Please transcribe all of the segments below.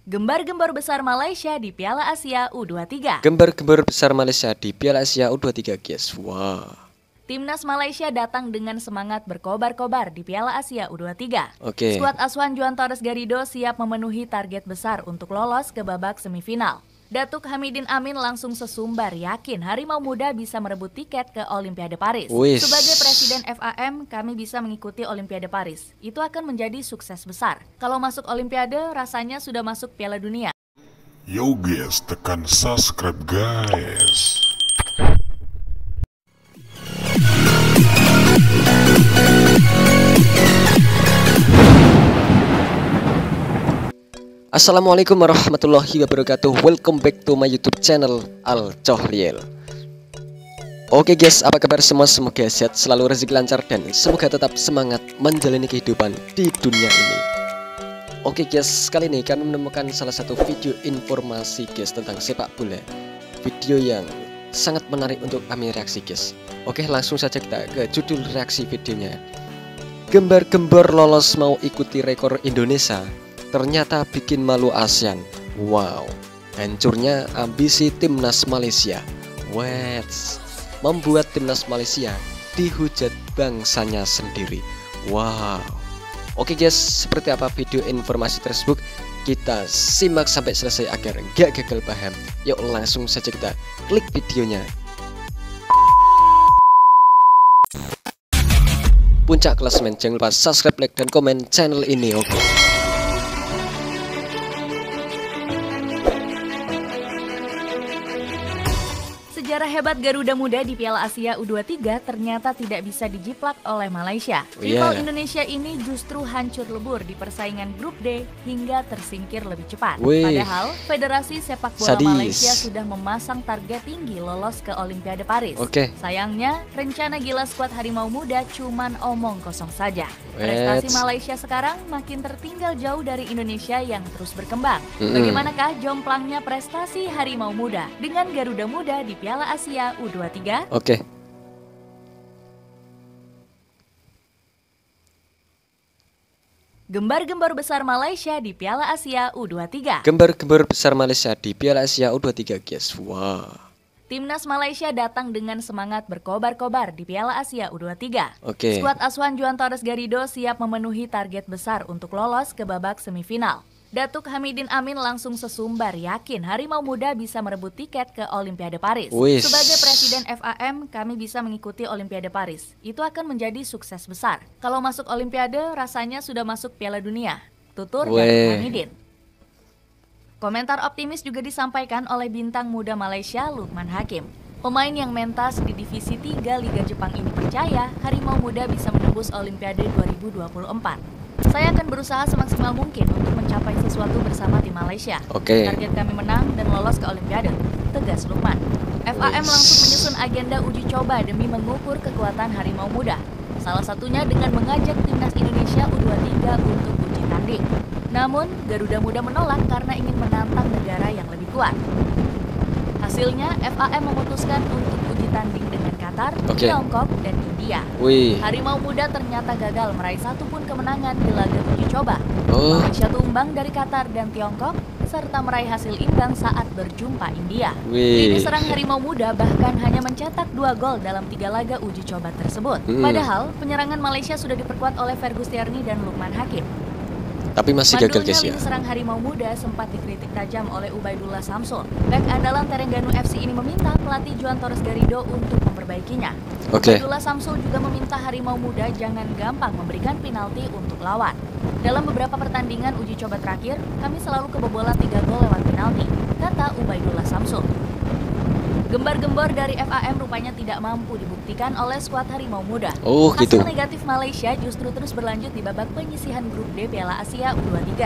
Gembar-gembor besar Malaysia di Piala Asia U23. Gembar-gembor besar Malaysia di Piala Asia U23, guys. Wah. Timnas Malaysia datang dengan semangat berkobar-kobar di Piala Asia U23. Oke. Skuad asuhan Juan Torres Garrido siap memenuhi target besar untuk lolos ke babak semifinal. Datuk Hamidin Amin langsung sesumbar yakin Harimau Muda bisa merebut tiket ke Olimpiade Paris. Wis. Sebagai Presiden FAM, kami bisa mengikuti Olimpiade Paris. Itu akan menjadi sukses besar. Kalau masuk Olimpiade, rasanya sudah masuk Piala Dunia. Yo guys, tekan subscribe guys. Assalamualaikum warahmatullahi wabarakatuh. Welcome back to my YouTube channel Al Cohriel. Oke guys, apa kabar semua? Semoga sehat selalu, rezeki lancar, dan semoga tetap semangat menjalani kehidupan di dunia ini. Oke guys, kali ini kami menemukan salah satu video informasi guys tentang sepak bola. Video yang sangat menarik untuk kami reaksi guys. Oke, langsung saja kita ke judul reaksi videonya. Gembar-gembor lolos mau ikuti rekor Indonesia, ternyata bikin malu ASEAN. Wow, hancurnya ambisi timnas Malaysia. Wets, membuat timnas Malaysia dihujat bangsanya sendiri. Wow. Oke guys, seperti apa video informasi tersebut? Kita simak sampai selesai agar gak gagal paham. Yuk langsung saja kita klik videonya. Puncak klasemen, jangan lupa subscribe, like, dan komen channel ini. Oke. Sejarah hebat Garuda Muda di Piala Asia U23 ternyata tidak bisa dijiplak oleh Malaysia. Rival Indonesia ini justru hancur lebur di persaingan grup D hingga tersingkir lebih cepat. Padahal Federasi Sepak Bola Malaysia sudah memasang target tinggi lolos ke Olimpiade Paris. Sayangnya, rencana gila skuad Harimau Muda cuman omong kosong saja. Prestasi Malaysia sekarang makin tertinggal jauh dari Indonesia yang terus berkembang. Bagaimanakah jomplangnya prestasi Harimau Muda dengan Garuda Muda di Piala Asia U23? Oke. Gembar-gembor besar Malaysia di Piala Asia U23. Gembar-gembor besar Malaysia di Piala Asia U23, guys. Wah. Timnas Malaysia datang dengan semangat berkobar-kobar di Piala Asia U23. Oke. Skuad asuhan Juan Torres Garrido siap memenuhi target besar untuk lolos ke babak semifinal. Datuk Hamidin Amin langsung sesumbar yakin Harimau Muda bisa merebut tiket ke Olimpiade Paris. Sebagai Presiden FAM, kami bisa mengikuti Olimpiade Paris. Itu akan menjadi sukses besar. Kalau masuk Olimpiade, rasanya sudah masuk Piala Dunia. Tutur Datuk Hamidin. Komentar optimis juga disampaikan oleh bintang muda Malaysia, Lukman Hakim. Pemain yang mentas di Divisi 3 Liga Jepang ini percaya Harimau Muda bisa menembus Olimpiade 2024. Saya akan berusaha semaksimal mungkin untuk mencapai sesuatu bersama tim Malaysia. Target kami menang dan lolos ke Olimpiade, tegas Lukman. FAM langsung menyusun agenda uji coba demi mengukur kekuatan Harimau Muda. Salah satunya dengan mengajak timnas Indonesia U23 untuk uji tanding. Namun, Garuda Muda menolak karena ingin menantang negara yang lebih kuat. Hasilnya, FAM memutuskan untuk uji tanding dengan Qatar, Tiongkok, dan India. Harimau Muda ternyata gagal meraih satupun kemenangan di laga uji coba. Malaysia tumbang dari Qatar dan Tiongkok, serta meraih hasil imbang saat berjumpa India. Lini serang Harimau Muda bahkan hanya mencetak 2 gol dalam 3 laga uji coba tersebut. Padahal, penyerangan Malaysia sudah diperkuat oleh Fergus Tierney dan Lukman Hakim. Tapi masih gagal guys ya. Lini serang Harimau Muda sempat dikritik tajam oleh Ubaidullah Samsul. Bek andalan Terengganu FC ini meminta pelatih Juan Torres Garrido untuk memperbaikinya. Ubaidullah Samsul juga meminta Harimau Muda jangan gampang memberikan penalti untuk lawan. Dalam beberapa pertandingan uji coba terakhir, kami selalu kebobolan 3 gol lewat penalti, kata Ubaidullah Samsul. Gembar-gembor dari FAM rupanya tidak mampu dibuktikan oleh skuad Harimau Muda. Hasil negatif Malaysia justru terus berlanjut di babak penyisihan grup D Piala Asia U23.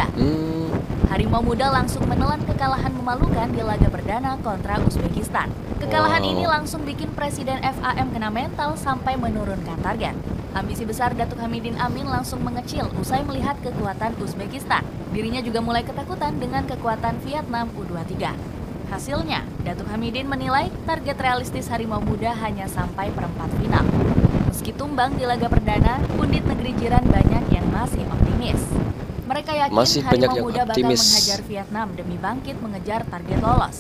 Harimau Muda langsung menelan kekalahan memalukan di laga perdana kontra Uzbekistan. Kekalahan ini langsung bikin Presiden FAM kena mental sampai menurunkan target. Ambisi besar Datuk Hamidin Amin langsung mengecil usai melihat kekuatan Uzbekistan. Dirinya juga mulai ketakutan dengan kekuatan Vietnam U23. Hasilnya, Datuk Hamidin menilai target realistis Harimau Muda hanya sampai perempat final. Meski tumbang di laga perdana, pundit negeri jiran banyak yang masih optimis. Mereka yakin masih banyak Harimau yang Muda bakal optimis. menghajar Vietnam demi bangkit mengejar target lolos.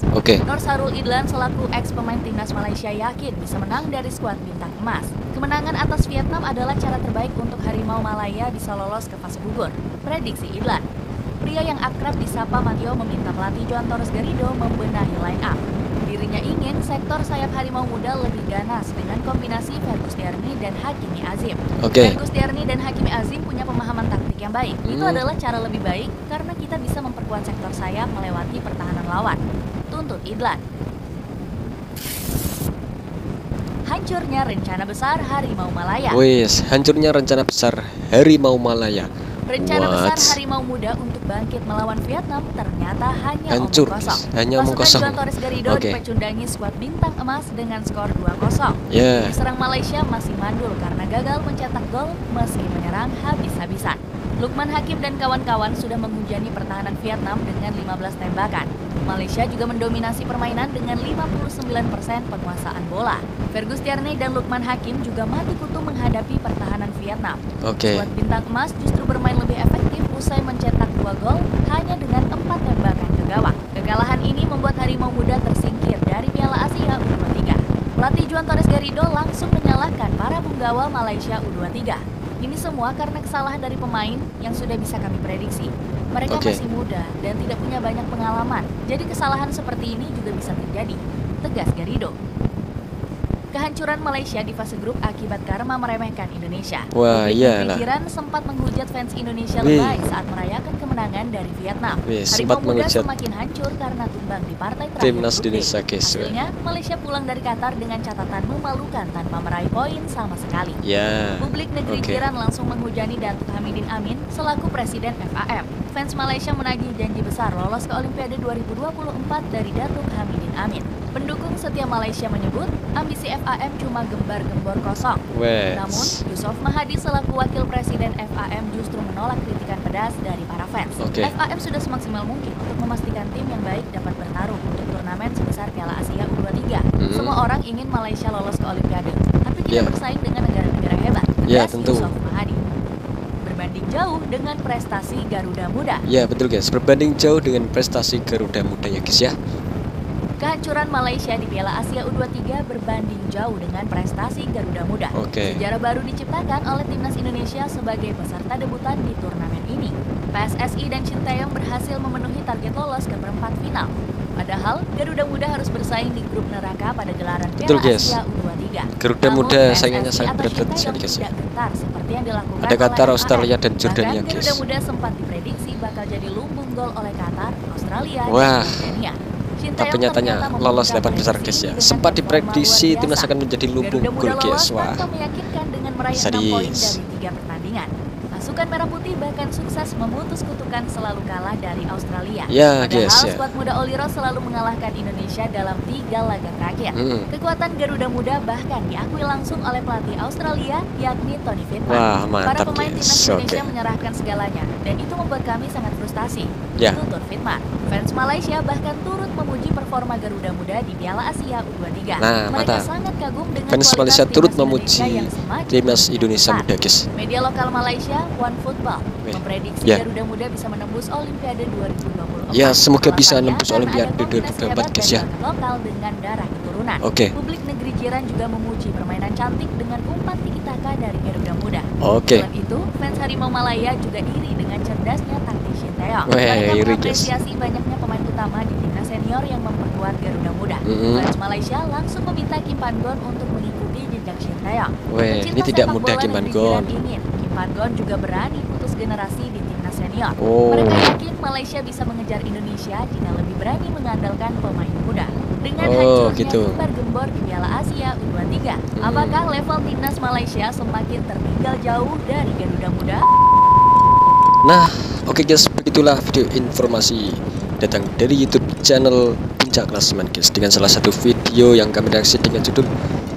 Nur Sarul Idlan selaku ex pemain timnas Malaysia yakin bisa menang dari skuad bintang emas. Kemenangan atas Vietnam adalah cara terbaik untuk Harimau Malaya bisa lolos ke fase gugur, prediksi Idlan. Pria yang akrab disapa Matteo meminta pelatih Joan Torres Garrido membenahi line up. Dirinya ingin sektor sayap Harimau Muda lebih ganas dengan kombinasi Fergus Tierney dan Hakimi Azim. Fergus Tierney dan Hakimi Azim punya pemahaman taktik yang baik. Itu adalah cara lebih baik karena kita bisa memperkuat sektor sayap melewati pertahanan lawan, tuntut Idlan. Hancurnya rencana besar Harimau Malaya. Hancurnya rencana besar Harimau Malaya. Rencana besar Harimau Muda untuk bangkit melawan Vietnam ternyata hanya omong kosong. Pasukan Joan Torres Garrido dipecundangi skuad bintang emas dengan skor 2-0. Diserang Malaysia masih mandul karena gagal mencetak gol meski menyerang habis-habisan. Lukman Hakim dan kawan-kawan sudah menghujani pertahanan Vietnam dengan 15 tembakan. Malaysia juga mendominasi permainan dengan 59% penguasaan bola. Fergus Tierney dan Lukman Hakim juga mati kutu menghadapi pertahanan Vietnam. Skuad bintang emas justru bermain lebih efektif usai mencetak 2 gol hanya dengan 4 tembakan ke gawang. Kekalahan ini membuat Harimau Muda tersingkir dari Piala Asia U23. Pelatih Joan Torres Garrido langsung menyalahkan para punggawa Malaysia U23. Ini semua karena kesalahan dari pemain yang sudah bisa kami prediksi. Mereka masih muda dan tidak punya banyak pengalaman, jadi kesalahan seperti ini juga bisa terjadi, tegas Garrido. Kehancuran Malaysia di fase grup akibat karma meremehkan Indonesia. Pikiran sempat menghujat fans Indonesia lebay saat merayakan kemenangan dari Vietnam. Harimau Muda semakin hancur karena tumbang di partai terakhir timnas Indonesia. Hasilnya, Malaysia pulang dari Qatar dengan catatan memalukan tanpa meraih poin sama sekali. Publik negeri jiran langsung menghujani Datuk Hamidin Amin selaku Presiden FAM. Fans Malaysia menagih janji besar lolos ke Olimpiade 2024 dari Datuk Hamidin Amin. Pendukung setia Malaysia menyebut ambisi FAM cuma gembar-gembor kosong. Namun, Yusof Mahadi selaku wakil presiden FAM justru menolak kritikan pedas dari para fans. FAM sudah semaksimal mungkin untuk memastikan tim yang baik dapat bertarung untuk turnamen sebesar Piala Asia U23. Semua orang ingin Malaysia lolos ke Olimpiade, tapi kita bersaing dengan negara-negara hebat. Tentu. Yusof Mahadi. Berbanding jauh dengan prestasi Garuda Muda. Betul guys, berbanding jauh dengan prestasi Garuda Muda ya guys ya. Kehancuran Malaysia di Piala Asia U23 berbanding jauh dengan prestasi Garuda Muda. Sejarah baru diciptakan oleh timnas Indonesia sebagai peserta debutan di turnamen ini. PSSI dan Shin Tae-yong berhasil memenuhi target lolos ke perempat final. Padahal Garuda Muda harus bersaing di grup neraka pada gelaran Piala Asia U23. Garuda Muda saingannya sangat berat sekali guys ya. Seperti yang dilakukan ada Qatar, Australia dan Jordania guys. Garuda Muda sempat diprediksi bakal jadi lumbung gol oleh Qatar, Australia, dan Jordania. Tapi nyatanya lolos 8 besar guys ya. Sempat diprediksi timnas akan menjadi lumbung gol guys. Meyakinkan dengan meraih 6 poin dari 3 pertandingan. Pasukan Merah Putih bahkan sukses memutus kutukan selalu kalah dari Australia. Padahal skuad muda Oliro selalu mengalahkan Indonesia dalam 3 laga terakhir. Kekuatan Garuda Muda bahkan diakui langsung oleh pelatih Australia yakni Tony Fitman. Para pemain timnas Indonesia menyerahkan segalanya dan itu membuat kami sangat frustasi. Tuntut Fitman. Fans Malaysia bahkan turut memuji performa Garuda Muda di Piala Asia U23. Mereka sangat kagum dengan fans Malaysia turut memuji timnas Indonesia Muda guys. Media lokal Malaysia One Football memprediksi Garuda Muda bisa menembus Olimpiade 2024. Semoga bisa menembus Olimpiade 2024 guys ya. Lokal dengan darah keturunan. Publik negeri jiran juga memuji permainan cantik dengan umpan tiki-taka dari Garuda Muda. Selain itu, fans Harimau Malaya juga iri dengan cerdasnya taktik Shin Tae-yong. Mereka mengapresiasi banyaknya pemain utama di timnas senior yang memperkuat Garuda Muda. Fans Malaysia langsung meminta Kim Pan-gon untuk mengikuti jejak Shin Tae-yong. Ini tidak mudah Kim Pan-gon. Kim Pan-gon juga berani putus generasi di timnas senior. Mereka yakin Malaysia bisa mengejar Indonesia jika lebih berani mengandalkan pemain muda. Dengan hancurnya gembar-gembor di Piala Asia U23, apakah level timnas Malaysia semakin tertinggal jauh dari Garuda Muda? Guys, begitulah video informasi datang dari YouTube channel Puncak Klasemen guys, dengan salah satu video yang kami reaksi dengan judul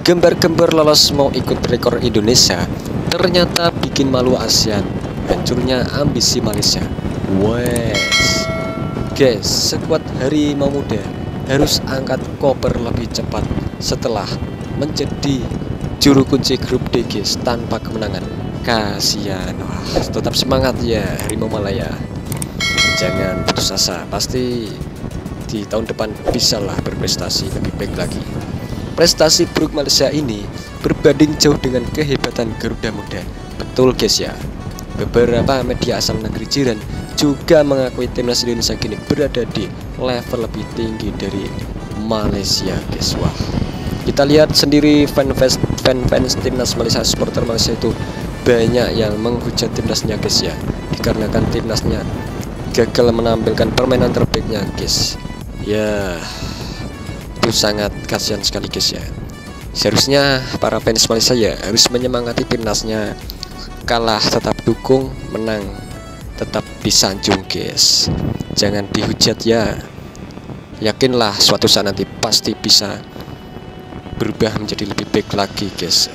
Gembar-gembar lolos mau ikut rekor Indonesia, ternyata bikin malu ASEAN, hancurnya ambisi Malaysia. Guys, sekuat Harimau Muda harus angkat koper lebih cepat setelah menjadi juru kunci grup D guys tanpa kemenangan. kasihan. Wah, tetap semangat ya Harimau Malaya, jangan putus asa, pasti di tahun depan bisalah berprestasi lebih baik lagi. Prestasi buruk Malaysia ini berbanding jauh dengan kehebatan Garuda Muda. Betul guys ya, beberapa media asal negeri jiran juga mengakui timnas Indonesia kini berada di level lebih tinggi dari Malaysia guys. Wah, kita lihat sendiri fans timnas Malaysia, supporter Malaysia itu banyak yang menghujat timnasnya guys ya, dikarenakan timnasnya gagal menampilkan permainan terbaiknya guys. Ya, itu sangat kasihan sekali guys ya. Seharusnya para fans Malaysia ya harus menyemangati timnasnya, kalah tetap dukung, menang tetap disanjung guys, jangan dihujat ya. Yakinlah suatu saat nanti pasti bisa berubah menjadi lebih baik lagi guys.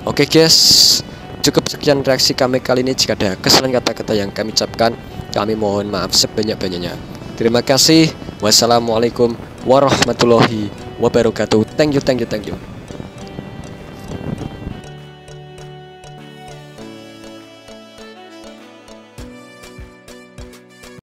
Oke guys, cukup sekian reaksi kami kali ini. Jika ada kesalahan kata-kata yang kami ucapkan, kami mohon maaf sebanyak-banyaknya. Terima kasih. Wassalamualaikum warahmatullahi wabarakatuh. Thank you.